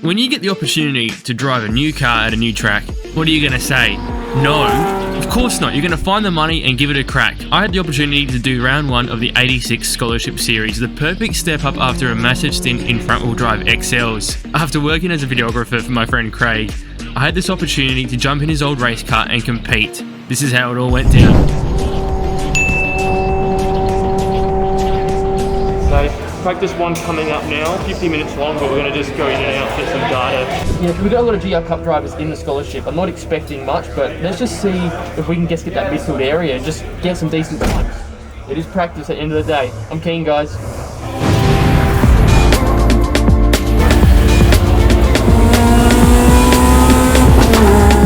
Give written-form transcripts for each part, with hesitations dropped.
When you get the opportunity to drive a new car at a new track, what are you going to say? No? Of course not. You're going to find the money and give it a crack. I had the opportunity to do round 1 of the '86 Scholarship Series, the perfect step up after a massive stint in front-wheel drive XLs. After working as a videographer for my friend Craig, I had this opportunity to jump in his old race car and compete. This is how it all went down. Practice 1's coming up now, 50 minutes long, but we're going to just go in and out, get some data. Yeah, we've got a lot of GR Cup drivers in the scholarship. I'm not expecting much, but let's just see if we can just get that midfield area and just get some decent times. It is practice at the end of the day. I'm keen, guys.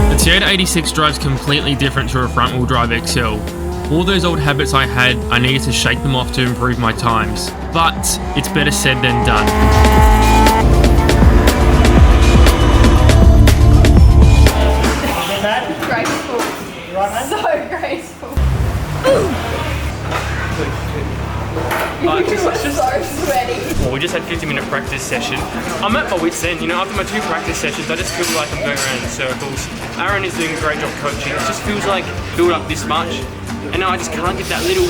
The Toyota 86 drives completely different to a front-wheel drive XL. All those old habits I had, I needed to shake them off to improve my times. But it's better said than done. Graceful. So graceful. You were so sweaty. Well, we just had 50-minute practice session. I'm at my wit's end, you know, after my 2 practice sessions, I just feel like I'm going around in circles. Aaron is doing a great job coaching. It just feels like build up this much. And now I just can't get that little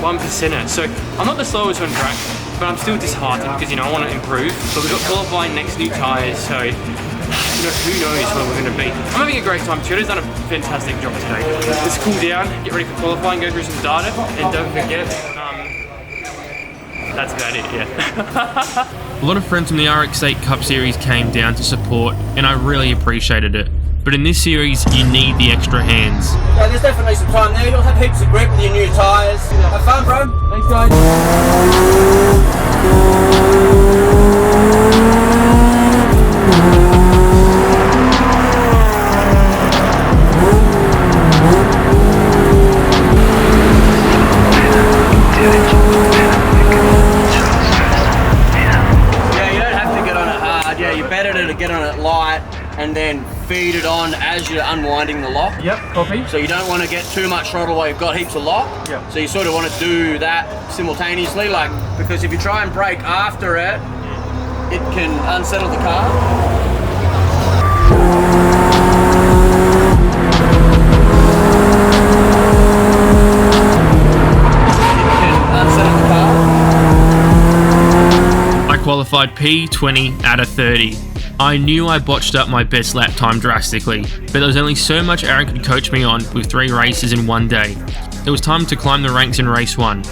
1%er. So I'm not the slowest on track, but I'm still disheartened because, you know, I want to improve. But we've got qualifying next, new tyres, so you know, who knows where we're going to be. I'm having a great time. Toyota's done a fantastic job today. Let's cool down, get ready for qualifying, go through some data, and don't forget, that's about it, yeah. A lot of friends from the RX-8 Cup Series came down to support, and I really appreciated it. But in this series, you need the extra hands. Yeah, there's definitely some time there. You'll have heaps of grip with your new tyres. Have fun, bro. Thanks, guys. Yeah, you don't have to get on it hard. Yeah, you're better to get on it light and then feed it on as you're unwinding the lock. Yep, copy. So you don't want to get too much throttle while you've got heaps of lock. Yep. So you sort of want to do that simultaneously, like, because if you try and brake after it, it can unsettle the car. I qualified P20 out of 30. I knew I botched up my best lap time drastically, but there was only so much Aaron could coach me on with 3 races in one day. It was time to climb the ranks in race 1.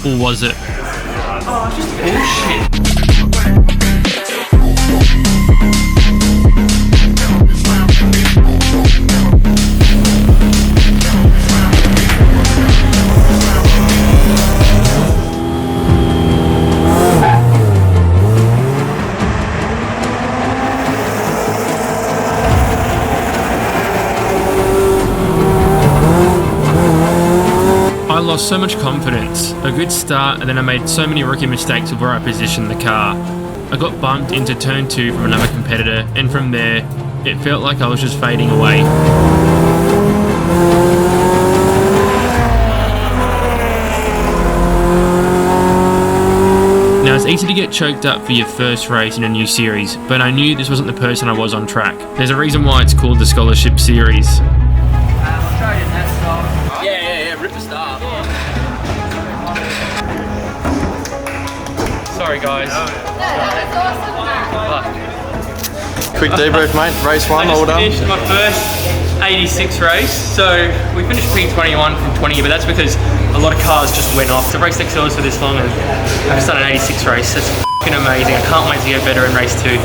Or was it? Oh, just bullshit. I lost so much confidence, a good start, and then I made so many rookie mistakes of where I positioned the car. I got bumped into turn 2 from another competitor, and from there, it felt like I was just fading away. Now, it's easy to get choked up for your first race in a new series, but I knew this wasn't the person I was on track. There's a reason why it's called the Scholarship Series. Rip the start. Sorry, guys. That's awesome. Quick debrief, mate. Race 1, I all just done. finished my first 86 race. So we finished P21 from 20, but that's because a lot of cars just went off. To race XLs for this long, and I've just done an 86 race. That's f***ing amazing. I can't wait to get better in race 2.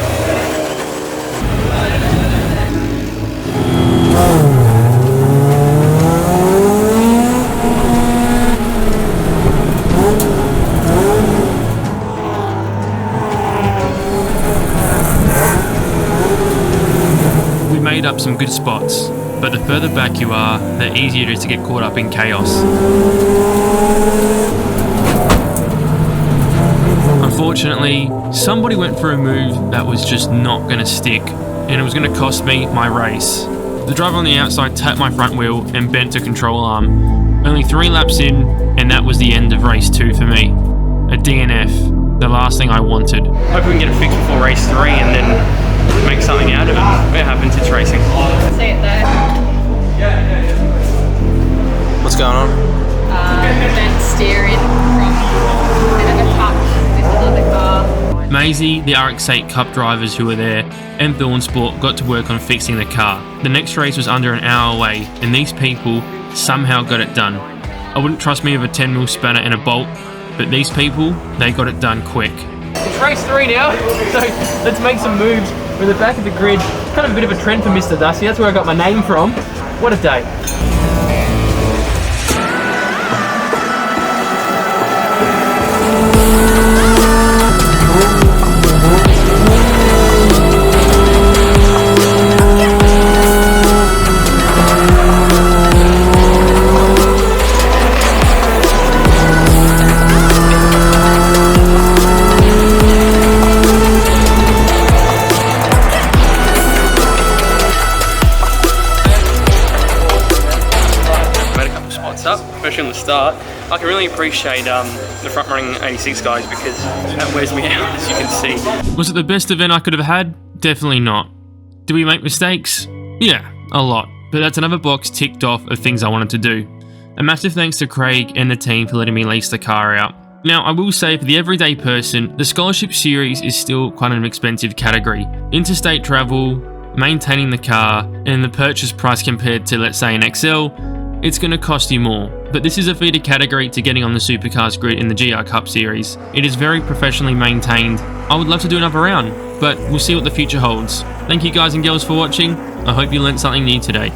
Up some good spots, but the further back you are, the easier it is to get caught up in chaos. Unfortunately, somebody went for a move that was just not going to stick, and it was going to cost me my race. The driver on the outside tapped my front wheel and bent the control arm. Only 3 laps in, and that was the end of race 2 for me. A DNF, the last thing I wanted. Hope we can get it fixed before race 3, and then make something out of it. It happens, it's racing. See it there. What's going on? Then steering from a bit of a touch with another car. Maisie, the RX-8 Cup drivers who were there, and 𝑑𝒓𝒐𝒏𝒂𝒍 got to work on fixing the car. The next race was under an hour away, and these people somehow got it done. I wouldn't trust me with a 10mm spanner and a bolt, but these people, they got it done quick. It's race 3 now, so let's make some moves. We're at the back of the grid. It's kind of a bit of a trend for Mr. Dusty. That's where I got my name from. What a day. Up, especially on the start. I can really appreciate the front running 86 guys because that wears me out, as you can see. Was it the best event I could have had? Definitely not. Did we make mistakes? Yeah, a lot. But that's another box ticked off of things I wanted to do. A massive thanks to Craig and the team for letting me lease the car out. Now, I will say for the everyday person, the scholarship series is still quite an expensive category. Interstate travel, maintaining the car, and the purchase price compared to, let's say, an Excel, it's going to cost you more. But this is a feeder category to getting on the supercars grid in the GR Cup series. It is very professionally maintained. I would love to do another round, but we'll see what the future holds. Thank you guys and girls for watching. I hope you learnt something new today.